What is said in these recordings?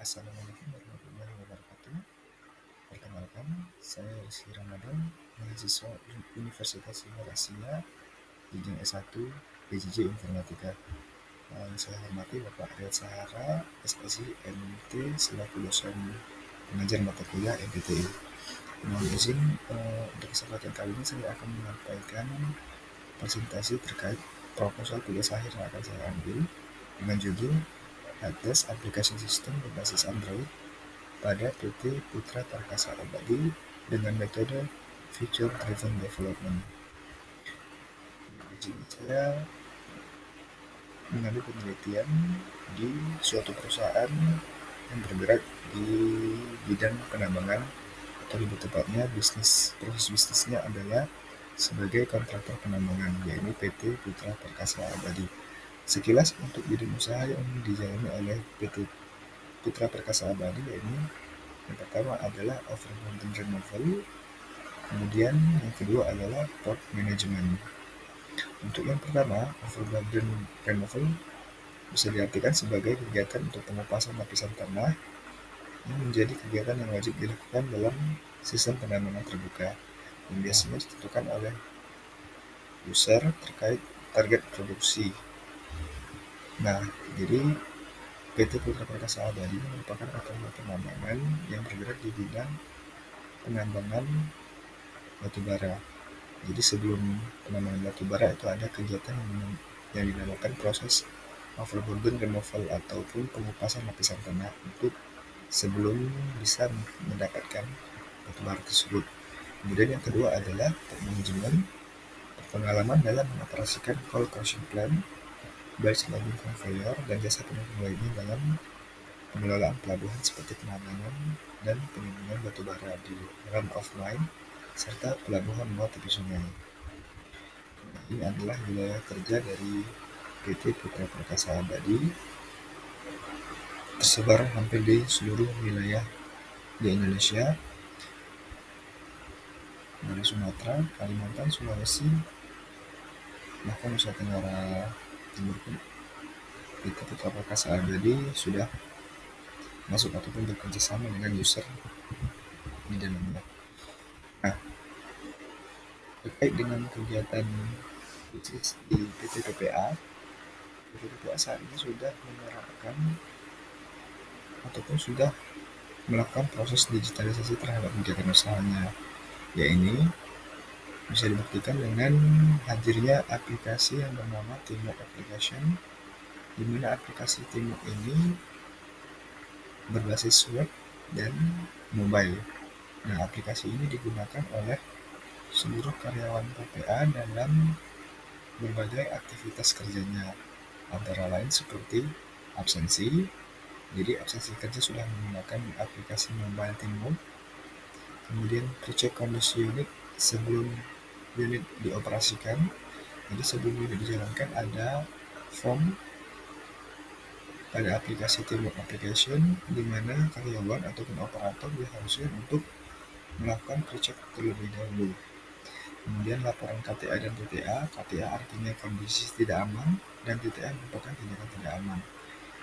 Assalamualaikum warahmatullahi wabarakatuh. Perkenalkan, saya Rizky Ramadan, mahasiswa Universitas Indonesia, jenjang S1, PJJ Informatika. Yang saya hormati Bapak Riyad Sahara, SSI, MT, selaku dosen pengajar mata kuliah MPTI. Mohon izin, untuk kesempatan kali ini saya akan menyampaikan presentasi terkait proposal tugas akhir yang akan saya ambil dengan judul Atlas Aplikasi Sistem berbasis Android pada PT Putra Perkasa Abadi dengan metode Feature Driven Development. Di sini saya mengambil penelitian di suatu perusahaan yang bergerak di bidang penambangan, atau lebih tepatnya proses bisnisnya adalah sebagai kontraktor penambangan, yaitu PT Putra Perkasa Abadi. Sekilas untuk bidang usaha yang dijalani oleh PT Putra Perkasa Abadi, yaitu yang pertama adalah overburden removal, kemudian yang kedua adalah port management. Untuk yang pertama, overburden removal bisa diartikan sebagai kegiatan untuk pengupasan lapisan tanah yang menjadi kegiatan yang wajib dilakukan dalam sistem penambangan terbuka yang biasanya ditentukan oleh user terkait target produksi. Nah, jadi PT Putra Perkasa Abadi merupakan operator penambangan yang bergerak di bidang penambangan batubara. Jadi sebelum penambangan batubara itu ada kegiatan yang dinamakan proses overburden removal ataupun pengupasan lapisan tanah untuk sebelum bisa mendapatkan batubara tersebut. Kemudian yang kedua adalah manajemen, pengalaman dalam mengoperasikan coal crushing plant, barge loading conveyor, dan jasa pendukung lainnya dalam pengelolaan pelabuhan seperti penambangan dan penimbunan batubara di run of mine serta pelabuhan bawah tepi sungai. Ini adalah wilayah kerja dari PT Putra Perkasa Abadi, tersebar hampir di seluruh wilayah di Indonesia, dari Sumatera, Kalimantan, Sulawesi, bahkan Nusa Tenggara Timur pun PT Putra Perkasa Abadi sudah masuk ataupun bekerja sama dengan user di dalamnya. Nah, terkait dengan kegiatan bisnis di PT PPA saat ini sudah menerapkan ataupun sudah melakukan proses digitalisasi terhadap kegiatan usahanya, yaitu bisa dibuktikan dengan hadirnya aplikasi yang bernama Teamwork Application, di mana aplikasi Teamwork ini berbasis web dan mobile. Nah, aplikasi ini digunakan oleh seluruh karyawan PPA dalam berbagai aktivitas kerjanya, antara lain seperti absensi. Jadi absensi kerja sudah menggunakan aplikasi mobile Teamwork. Kemudian cek kondisi unit sebelum unit dioperasikan. Jadi sebelum unit dijalankan ada form pada aplikasi Teamwork Application, di mana karyawan ataupun operator diharuskan untuk melakukan pre-check terlebih dahulu. Kemudian laporan KTA dan TTA. KTA artinya kondisi tidak aman, dan TTA merupakan tindakan tidak aman.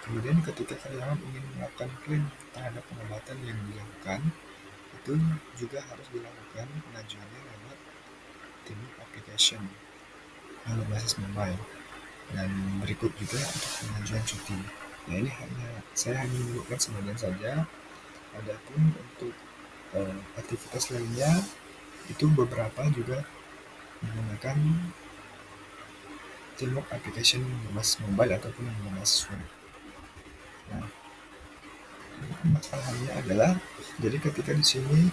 Kemudian ketika karyawan ingin melakukan klaim terhadap pengobatan yang dilakukan, itu juga harus dilakukan pengajuannya lewat Teamwork Application yang berbasis mobile. Dan berikut juga untuk pengajuan cuti. Nah, ini saya hanya menyebutkan sebagian saja. Adapun untuk aktivitas lainnya itu beberapa juga menggunakan Teamwork Application berbasis mobile ataupun yang berbasis web. Nah, masalahnya adalah jadi ketika di sini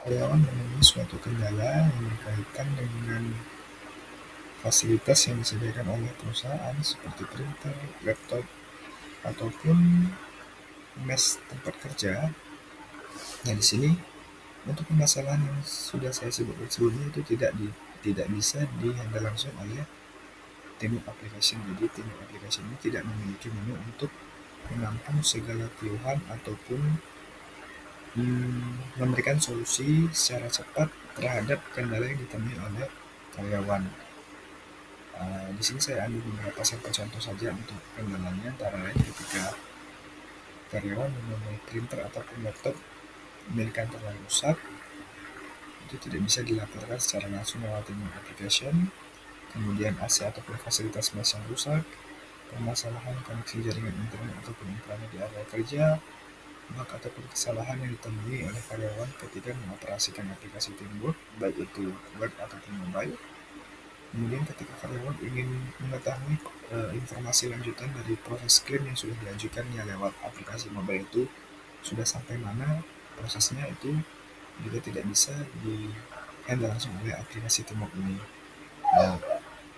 karyawan menemui suatu kendala yang berkaitan dengan fasilitas yang disediakan oleh perusahaan seperti printer, laptop, ataupun mes tempat kerja. Nah, di sini untuk permasalahan yang sudah saya sebutkan sebelumnya itu tidak bisa dihandle langsung oleh Teamwork Application. Jadi Teamwork Application ini tidak memiliki menu untuk menampung segala keluhan ataupun memberikan solusi secara cepat terhadap kendala yang ditemui oleh karyawan. Di sini saya ambil beberapa sampel contoh saja untuk kendalanya, antara lain ketika karyawan menemui printer ataupun laptop milik kantor yang rusak, itu tidak bisa dilaporkan secara langsung lewat email application. Kemudian AC ataupun fasilitas mes yang rusak, permasalahan koneksi jaringan internet ataupun intranet di area kerja, bug ataupun kesalahan yang ditemui oleh karyawan ketika mengoperasikan aplikasi Teamwork, baik itu web ataupun mobile. Kemudian ketika karyawan ingin mengetahui informasi lanjutan dari proses klaim yang sudah diajukannya lewat aplikasi mobile itu sudah sampai mana prosesnya, itu juga tidak bisa di-handle langsung oleh aplikasi Teamwork ini. Nah,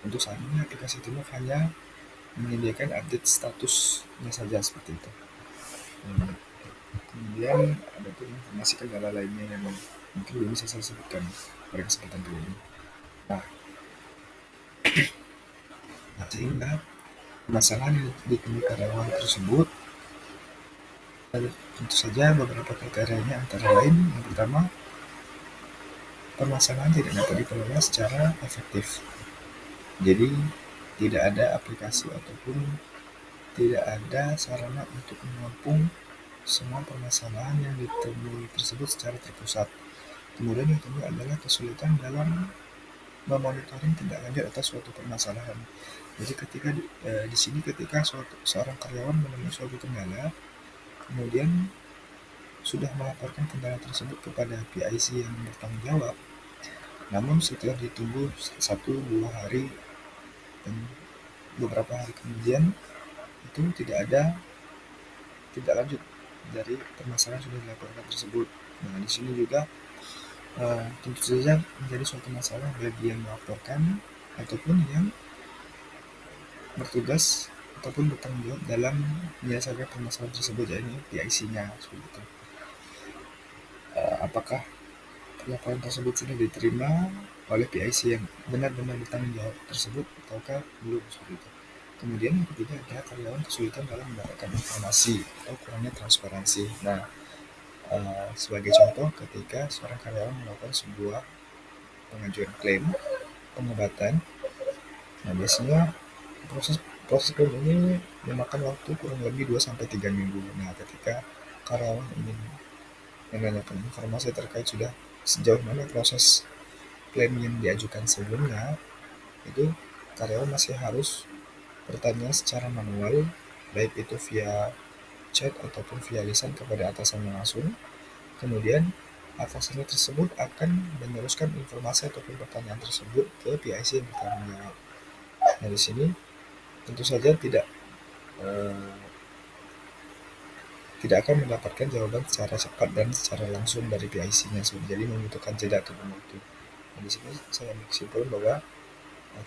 untuk saat ini aplikasi Teamwork hanya menyediakan update statusnya saja seperti itu. Kemudian ada pun informasi kendala lainnya yang mungkin belum bisa saya sebutkan pada kesempatan kali ini. Nah, sehingga permasalahan yang ditemui karyawan tersebut tentu saja beberapa kriterianya, antara lain yang pertama, permasalahan tidak dapat dikelola secara efektif. Jadi tidak ada aplikasi ataupun tidak ada sarana untuk menampung semua permasalahan yang ditemui tersebut secara terpusat. Kemudian yang kedua adalah kesulitan dalam memonitoring tindak lanjut atas suatu permasalahan. Jadi ketika di sini ketika seorang karyawan menemui suatu kendala, kemudian sudah melaporkan kendala tersebut kepada PIC yang bertanggung jawab, namun setelah ditunggu 1-2 hari dan beberapa hari kemudian itu tidak ada tindak lanjut dari permasalahan sudah dilaporkan tersebut. Nah, di sini juga tentu saja menjadi suatu masalah bagi yang melaporkan ataupun yang bertugas ataupun bertanggung jawab dalam menyelesaikan permasalahan tersebut, yaitu PIC-nya seperti itu. Apakah laporan tersebut sudah diterima oleh PIC yang benar-benar bertanggung jawab tersebut ataukah belum, seperti itu. Kemudian yang ketiga adalah karyawan kesulitan dalam mendapatkan informasi atau kurangnya transparansi. Nah, sebagai contoh, ketika seorang karyawan melakukan sebuah pengajuan klaim pengobatan, nah biasanya proses klaim ini memakan waktu kurang lebih 2-3 minggu. Nah, ketika karyawan ingin menanyakan informasi terkait sudah sejauh mana proses klaim yang diajukan sebelumnya, itu karyawan masih harus bertanya secara manual, baik itu via chat ataupun via lisan kepada atasannya langsung. Kemudian atasannya tersebut akan meneruskan informasi ataupun pertanyaan tersebut ke PIC yang bertanggung jawab. Nah, di sini tentu saja tidak akan mendapatkan jawaban secara cepat dan secara langsung dari PIC-nya, jadi membutuhkan jeda ataupun waktu. Nah, di sini saya ambil kesimpulan bahwa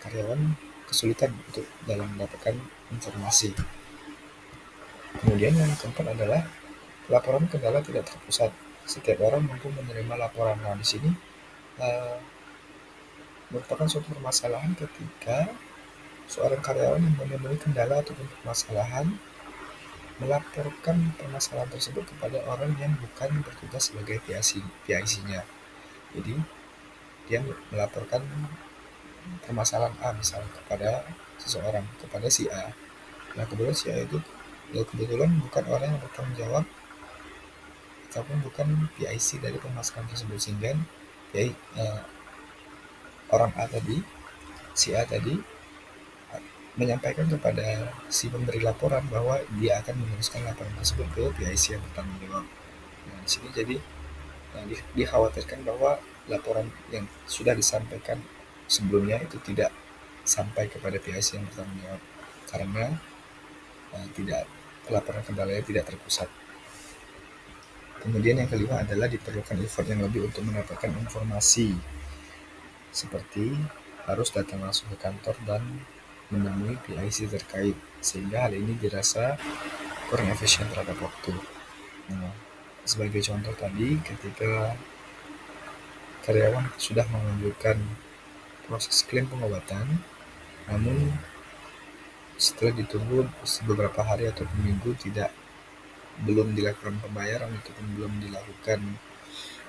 karyawan kesulitan untuk dalam mendapatkan informasi. Kemudian yang keempat adalah laporan kendala tidak terpusat. Setiap orang mampu menerima laporan. Nah, di sini merupakan suatu permasalahan ketika seorang karyawan yang menemui kendala ataupun permasalahan melaporkan permasalahan tersebut kepada orang yang bukan bertugas sebagai PIC-nya. Jadi dia melaporkan permasalahan A misalnya kepada seseorang, kepada si A. Nah, kebetulan si A itu kebetulan bukan orang yang bertanggung jawab ataupun bukan PIC dari permasalahan tersebut, sehingga orang A tadi, si A tadi menyampaikan kepada si pemberi laporan bahwa dia akan meneruskan laporan tersebut ke PIC yang bertanggung jawab. Nah, di sini jadi dikhawatirkan bahwa laporan yang sudah disampaikan sebelumnya itu tidak sampai kepada PIC yang bertanggung jawab karena laporan kendalanya tidak terpusat. Kemudian yang kelima adalah diperlukan effort yang lebih untuk mendapatkan informasi, seperti harus datang langsung ke kantor dan menemui PIC terkait, sehingga hal ini dirasa kurang efisien terhadap waktu. Nah, sebagai contoh tadi, ketika karyawan sudah mengajukan proses klaim pengobatan, namun setelah ditunggu beberapa hari atau minggu belum dilakukan pembayaran ataupun belum dilakukan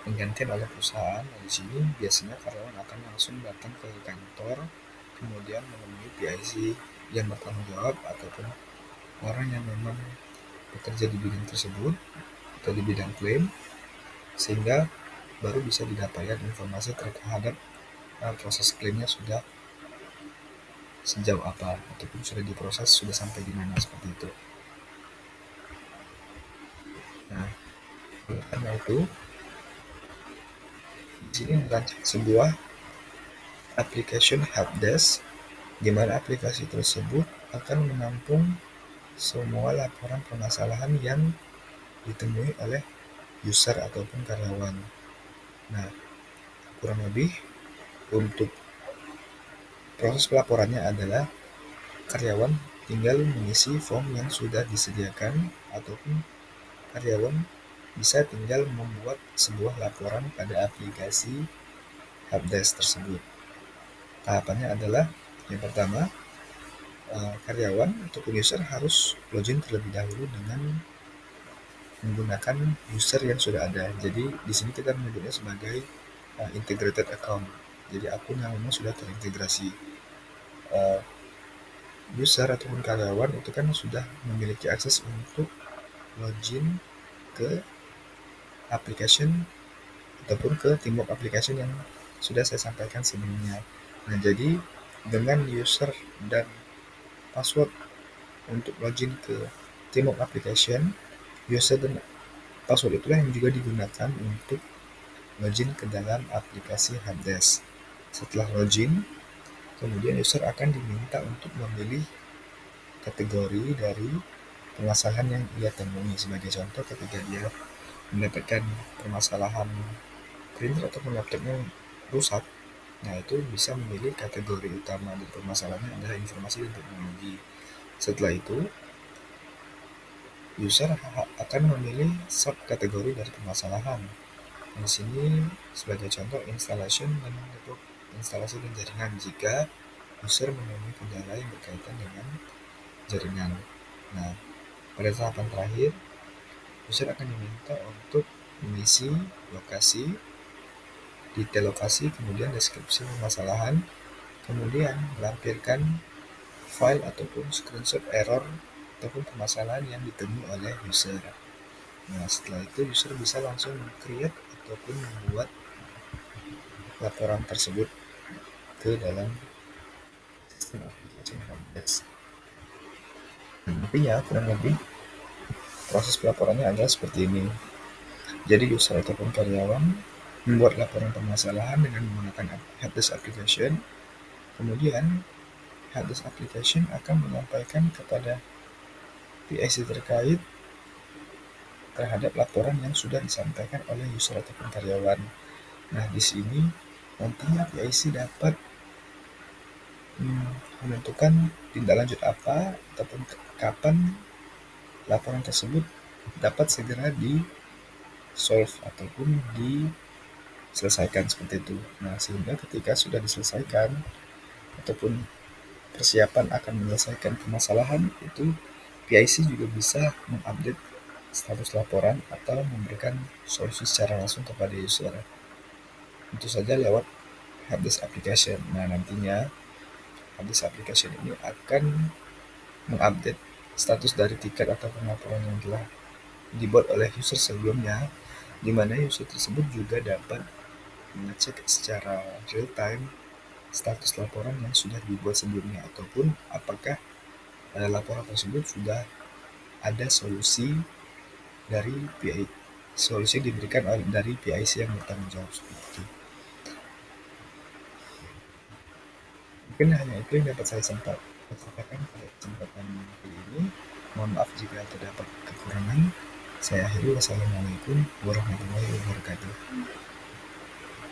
penggantian oleh perusahaan. Nah, di sini biasanya karyawan akan langsung datang ke kantor, kemudian menemui PIC yang bertanggung jawab ataupun orang yang memang bekerja di bidang tersebut atau di bidang klaim, sehingga baru bisa didapatkan informasi terhadap proses klaimnya sudah sejauh apa, ataupun sudah diproses sudah sampai di mana, seperti itu. Nah, karena itu di sini merancang sebuah application helpdesk, di mana aplikasi tersebut akan menampung semua laporan permasalahan yang ditemui oleh user ataupun karyawan. Nah, kurang lebih untuk proses pelaporannya adalah karyawan tinggal mengisi form yang sudah disediakan, ataupun karyawan bisa tinggal membuat sebuah laporan pada aplikasi helpdesk tersebut. Tahapannya adalah yang pertama, karyawan ataupun user harus login terlebih dahulu dengan menggunakan user yang sudah ada. Jadi di sini kita menyebutnya sebagai integrated account. Jadi akun yang memang sudah terintegrasi. User ataupun karyawan itu kan sudah memiliki akses untuk login ke application ataupun ke teamwork application yang sudah saya sampaikan sebelumnya. Nah, jadi dengan user dan password untuk login ke teamwork application, user dan password itulah yang juga digunakan untuk login ke dalam aplikasi helpdesk. Setelah login, kemudian user akan diminta untuk memilih kategori dari permasalahan yang ia temui. Sebagai contoh, ketika dia mendapatkan permasalahan printer ataupun laptopnya rusak, nah itu bisa memilih kategori utama dari permasalahannya adalah informasi dan teknologi. Setelah itu, user akan memilih subkategori dari permasalahan. Di sini sebagai contoh installation dan network, instalasi dan jaringan, jika user menemui kendala yang berkaitan dengan jaringan. Nah, pada tahapan terakhir, user akan diminta untuk mengisi lokasi, detail lokasi, kemudian deskripsi permasalahan, kemudian melampirkan file ataupun screenshot error ataupun permasalahan yang ditemui oleh user. Nah, setelah itu user bisa langsung create ataupun membuat laporan tersebut ke dalam sistem aplikasi helpdesk. Intinya kurang lebih proses pelaporannya adalah seperti ini. Jadi user ataupun karyawan membuat laporan permasalahan dengan menggunakan helpdesk application. Kemudian helpdesk application akan menyampaikan kepada PIC terkait terhadap laporan yang sudah disampaikan oleh user ataupun karyawan. Nah, di sini nantinya PIC dapat menentukan tindak lanjut apa ataupun kapan laporan tersebut dapat segera di-solve ataupun diselesaikan, seperti itu. Nah, sehingga ketika sudah diselesaikan ataupun persiapan akan menyelesaikan permasalahan, itu PIC juga bisa mengupdate status laporan atau memberikan solusi secara langsung kepada user. Tentu saja lewat helpdesk application. Nah, nantinya helpdesk application ini akan mengupdate status dari tiket atau laporan yang telah dibuat oleh user sebelumnya, di mana user tersebut juga dapat mengecek secara real time status laporan yang sudah dibuat sebelumnya, ataupun apakah laporan tersebut sudah ada solusi dari solusi diberikan dari PIC yang bertanggung jawab, seperti itu. Mungkin hanya itu yang dapat saya sampaikan pada kesempatan kali ini. Mohon maaf jika terdapat kekurangan. Saya akhiri. Wassalamualaikum warahmatullahi wabarakatuh.